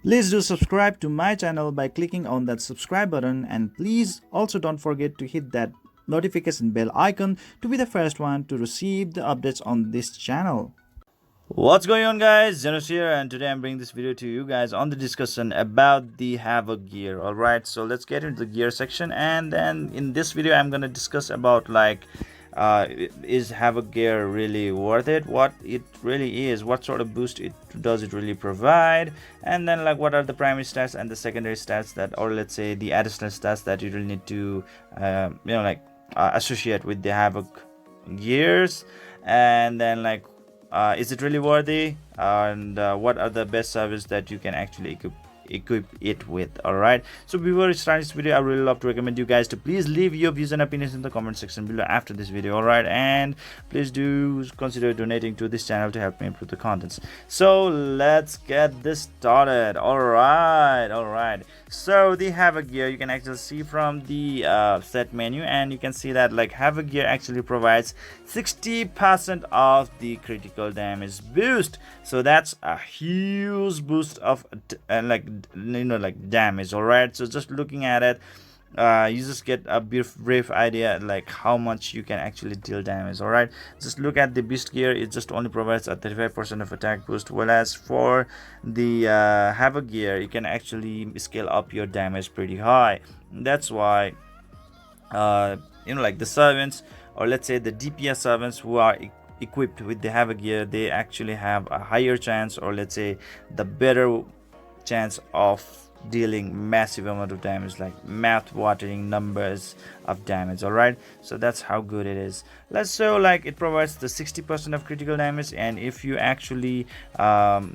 Please do subscribe to my channel by clicking on that subscribe button, and please also don't forget to hit that notification bell icon to be the first one to receive the updates on this channel. What's going on, guys? Zennosh here, and today I'm bringing this video to you guys on the discussion about the Havoc gear. Alright, so let's get into the gear section, and then in this video I'm gonna discuss about is Havoc gear really worth it, what it really is, what sort of boost it does it really provide, and then what are the primary stats and the secondary stats that, or let's say the additional stats that you really need to associate with the Havoc gears, and then is it really worthy, and what are the best service that you can actually equip it with. All right, so before starting this video, I really love to recommend you guys to please leave your views and opinions in the comment section below after this video. All right, and please do consider donating to this channel to help me improve the contents. So let's get this started. All right, so the Havoc gear, you can actually see from the set menu, and you can see that Havoc gear actually provides 60% of the critical damage boost. So that's a huge boost of damage. All right, so just looking at it, you just get a brief idea how much you can actually deal damage. All right, just look at the beast gear. It just only provides a 35% of attack boost, whereas for the Havoc gear, you can actually scale up your damage pretty high. That's why the servants, or let's say the DPS servants who are equipped with the Havoc gear, they actually have a higher chance, or let's say the better chance of dealing massive amount of damage, like mouth-watering numbers of damage. All right, so that's how good it is. Let's show it provides the 60% of critical damage, and if you actually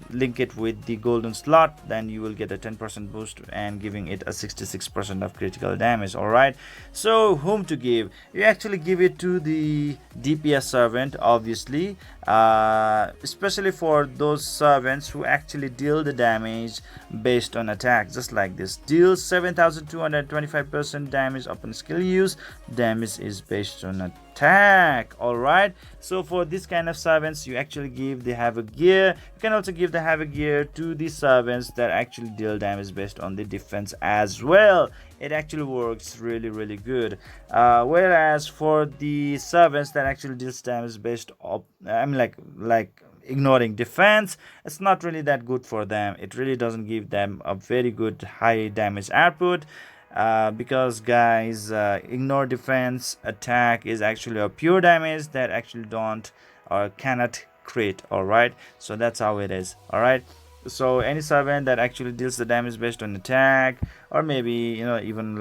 link it with the golden slot, then you will get a 10% boost and giving it a 66% of critical damage. All right, so whom to give? You actually give it to the DPS servant, obviously, especially for those servants who actually deal the damage based on attack, just like this. Deals 7225% damage upon skill use. Damage is based on attack. All right, so for this kind of servants, you actually give the Havoc gear. You can also give the Havoc gear to the servants that actually deal damage based on the defense as well. It actually works really good. Whereas for the servants that actually deals damage based on ignoring defense, it's not really that good for them. It really doesn't give them a very good high damage output, because guys, ignore defense attack is actually a pure damage that actually don't or cannot crit. All right, so that's how it is. All right, so any servant that actually deals the damage based on attack, or maybe even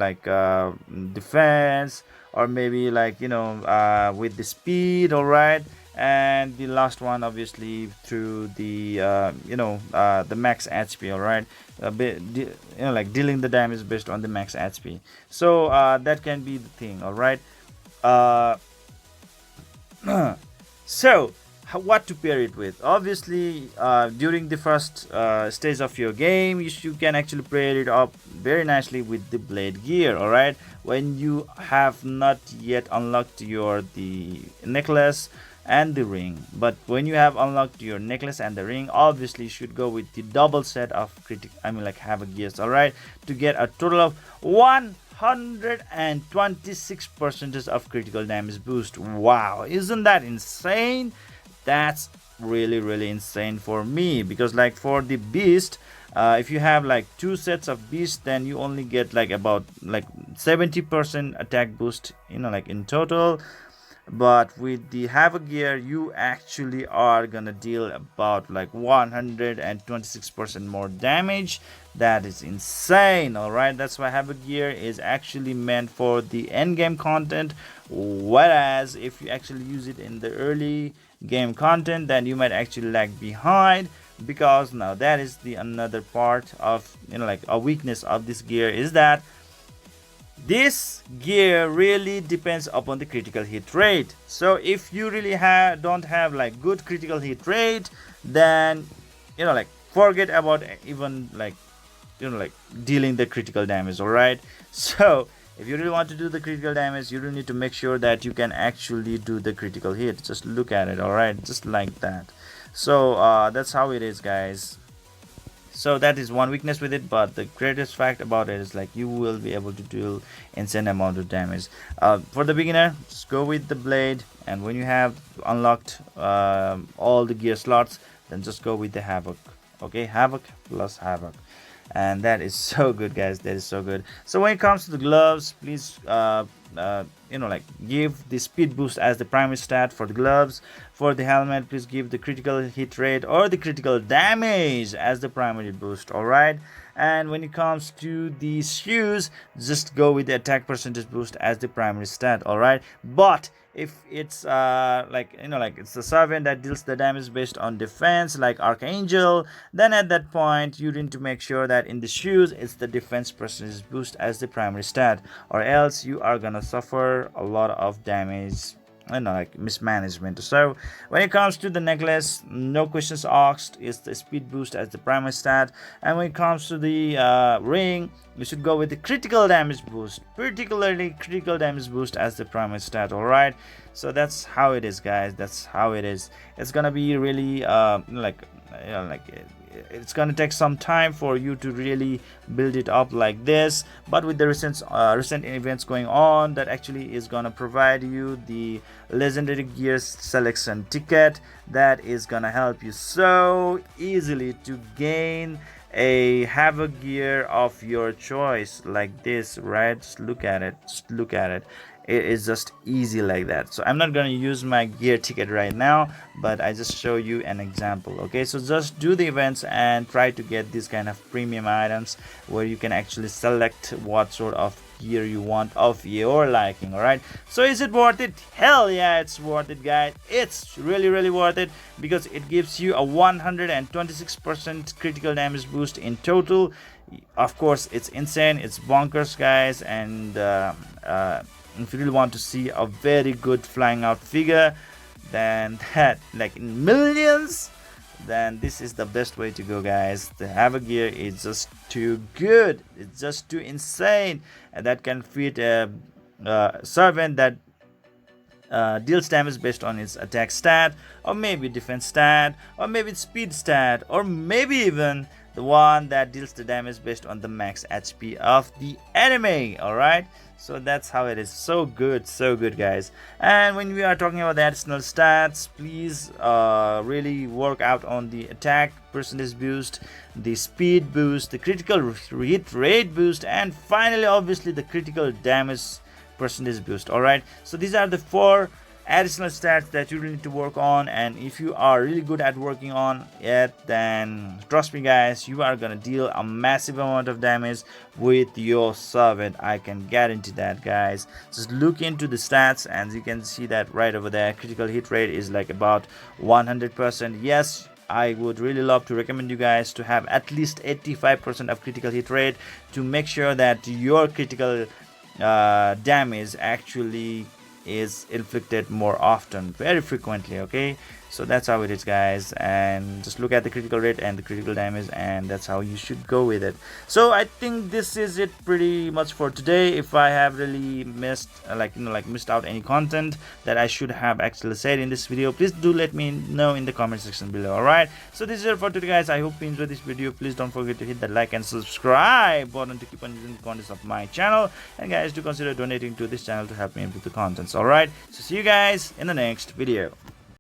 defense, or maybe with the speed. All right, and the last one obviously through the the max HP. All right, dealing the damage based on the max HP. So that can be the thing. All right, so what to pair it with? Obviously, during the first stage of your game, you can actually pair it up very nicely with the blade gear. All right, when you have not yet unlocked the necklace and the ring, but when you have unlocked your necklace and the ring, obviously you should go with the double set of Havoc gears. All right, to get a total of 126% of critical damage boost. Wow, isn't that insane? That's really insane for me, because for the beast, if you have two sets of beast, then you only get about 70% attack boost in total. But with the Havoc gear, you actually are gonna deal about 126% more damage. That is insane. All right, that's why Havoc gear is actually meant for the end game content, whereas if you actually use it in the early game content, then you might actually lag behind, because now that is the another part of a weakness of this gear, is that this gear really depends upon the critical hit rate. So if you really don't have good critical hit rate, then forget about even dealing the critical damage. All right, so if you really want to do the critical damage, you really need to make sure that you can actually do the critical hit. Just look at it. All right, just like that. So that's how it is, guys. So that is one weakness with it, but the greatest fact about it is like you will be able to deal insane amount of damage. For the beginner, just go with the blade, and when you have unlocked all the gear slots, then just go with the Havoc. Okay, Havoc plus Havoc, and that is so good, guys. That is so good. So when it comes to the gloves, please like give the speed boost as the primary stat for the gloves. For the helmet, please give the critical hit rate or the critical damage as the primary boost. All right. And when it comes to the shoes, just go with the attack percentage boost as the primary stat. All right. But if it's like it's the servant that deals the damage based on defense, like Archangel, then at that point you need to make sure that in the shoes it's the defense percentage boost as the primary stat, or else you are gonna suffer a lot of damage, like mismanagement. So when it comes to the necklace, no questions asked, is the speed boost as the primary stat. And when it comes to the ring, you should go with the critical damage boost, particularly critical damage boost as the primary stat. All right, so that's how it is, guys. That's how it is. It's gonna be really it's gonna take some time for you to really build it up like this, but with the recent events going on, that actually is gonna provide you the legendary gears selection ticket that is gonna help you so easily to gain a Havoc gear of your choice like this, right? Just look at it. It is just easy like that. So I'm not going to use my gear ticket right now, but I just show you an example. Okay, so just do the events and try to get these kind of premium items where you can actually select what sort of gear you want of your liking. All right, so is it worth it? Hell yeah, it's worth it, guys. It's really worth it, because it gives you a 126% critical damage boost in total. Of course, it's insane, it's bonkers, guys. And if you really want to see a very good flying out figure, then that, like in millions, then this is the best way to go, guys. The Havoc gear is just too good, it's just too insane, and that can fit a servant that deals damage based on its attack stat, or maybe defense stat, or maybe speed stat, or maybe even the one that deals the damage based on the max HP of the enemy. All right, so that's how it is. So good, guys. And when we are talking about the additional stats, please really work out on the attack percentage boost, the speed boost, the critical hit rate boost, and finally obviously the critical damage percentage boost. All right, so these are the 4 additional stats that you really need to work on, and if you are really good at working on it, then trust me, guys, you are gonna deal a massive amount of damage with your servant. I can guarantee that, guys. Just look into the stats and you can see that right over there. Critical hit rate is like about 100%. Yes, I would really love to recommend you guys to have at least 85% of critical hit rate to make sure that your critical damage actually is inflicted more often, very frequently. Okay, so that's how it is, guys. And just look at the critical rate and the critical damage, and that's how you should go with it. So I think this is it pretty much for today. If I have really missed missed out any content that I should have actually said in this video, please do let me know in the comment section below. All right, so this is it for today, guys. I hope you enjoyed this video. Please don't forget to hit that like and subscribe button to keep on using the contents of my channel, and guys, do consider donating to this channel to help me improve the contents. All right, so see you guys in the next video.